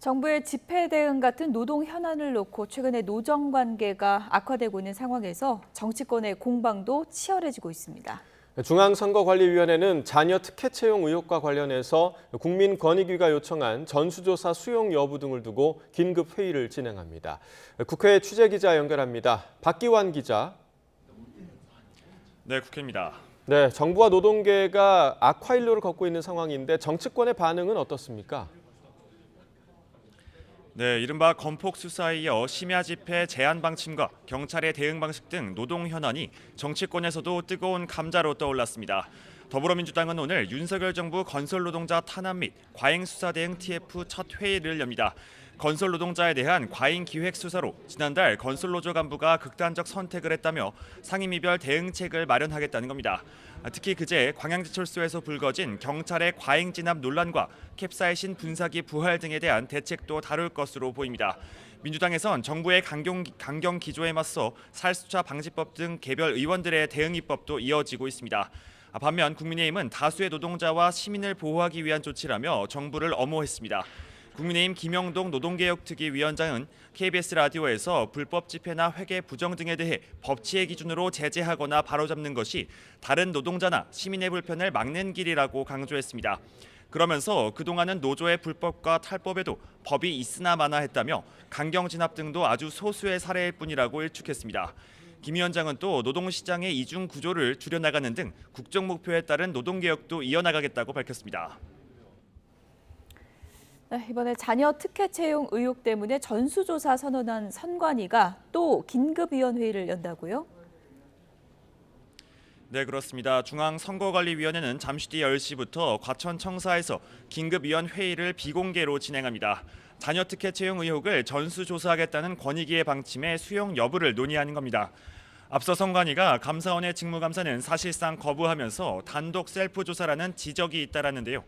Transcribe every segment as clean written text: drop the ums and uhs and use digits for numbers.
정부의 집회 대응 같은 노동 현안을 놓고 최근에 노정 관계가 악화되고 있는 상황에서 정치권의 공방도 치열해지고 있습니다. 중앙선거관리위원회는 자녀 특혜 채용 의혹과 관련해서 국민권익위가 요청한 전수조사 수용 여부 등을 두고 긴급 회의를 진행합니다. 국회 취재기자 연결합니다. 박기환 기자. 네, 국회입니다. 네, 정부와 노동계가 악화일로를 걷고 있는 상황인데 정치권의 반응은 어떻습니까? 네, 이른바 건폭 수사에 이어 심야 집회 제한 방침과 경찰의 대응 방식 등 노동 현안이 정치권에서도 뜨거운 감자로 떠올랐습니다. 더불어민주당은 오늘 윤석열 정부 건설노동자 탄압 및 과잉수사 대응 TF 첫 회의를 엽니다. 건설노동자에 대한 과잉 기획 수사로 지난달 건설노조 간부가 극단적 선택을 했다며 상임위별 대응책을 마련하겠다는 겁니다. 특히 그제 광양지철소에서 불거진 경찰의 과잉 진압 논란과 캡사이신 분사기 부활 등에 대한 대책도 다룰 것으로 보입니다. 민주당에선 정부의 강경 기조에 맞서 살수차 방지법 등 개별 의원들의 대응 입법도 이어지고 있습니다. 반면 국민의힘은 다수의 노동자와 시민을 보호하기 위한 조치라며 정부를 엄호했습니다. 국민의힘 김영동 노동개혁특위 위원장은 KBS 라디오에서 불법 집회나 회계 부정 등에 대해 법치의 기준으로 제재하거나 바로잡는 것이 다른 노동자나 시민의 불편을 막는 길이라고 강조했습니다. 그러면서 그동안은 노조의 불법과 탈법에도 법이 있으나 마나 했다며 강경 진압 등도 아주 소수의 사례일 뿐이라고 일축했습니다. 김 위원장은 또 노동시장의 이중 구조를 줄여나가는 등 국정 목표에 따른 노동개혁도 이어나가겠다고 밝혔습니다. 이번에 자녀 특혜 채용 의혹 때문에 전수조사 선언한 선관위가 또 긴급위원회의를 연다고요? 네, 그렇습니다. 중앙선거관리위원회는 잠시 뒤 10시부터 과천청사에서 긴급위원회의를 비공개로 진행합니다. 자녀 특혜 채용 의혹을 전수조사하겠다는 권익위의 방침의 수용 여부를 논의하는 겁니다. 앞서 선관위가 감사원의 직무감사는 사실상 거부하면서 단독 셀프 조사라는 지적이 잇따랐는데요.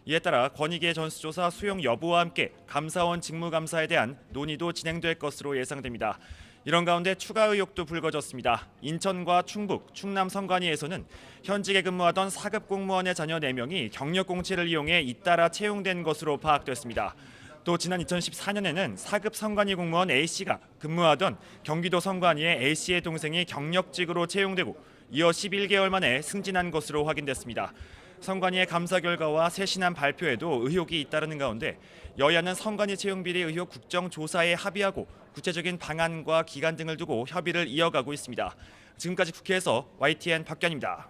이에 따라 권익위의 전수조사 수용 여부와 함께 감사원 직무감사에 대한 논의도 진행될 것으로 예상됩니다. 이런 가운데 추가 의혹도 불거졌습니다. 인천과 충북, 충남 선관위에서는 현직에 근무하던 4급 공무원의 자녀 4명이 경력 공채를 이용해 잇따라 채용된 것으로 파악됐습니다. 또 지난 2014년에는 4급 선관위 공무원 A씨가 근무하던 경기도 선관위의 A씨의 동생이 경력직으로 채용되고 이어 11개월 만에 승진한 것으로 확인됐습니다. 선관위의 감사 결과와 세신한 발표에도 의혹이 잇따르는 가운데 여야는 선관위 채용 비리 의혹 국정조사에 합의하고 구체적인 방안과 기간 등을 두고 협의를 이어가고 있습니다. 지금까지 국회에서 YTN 박견입니다.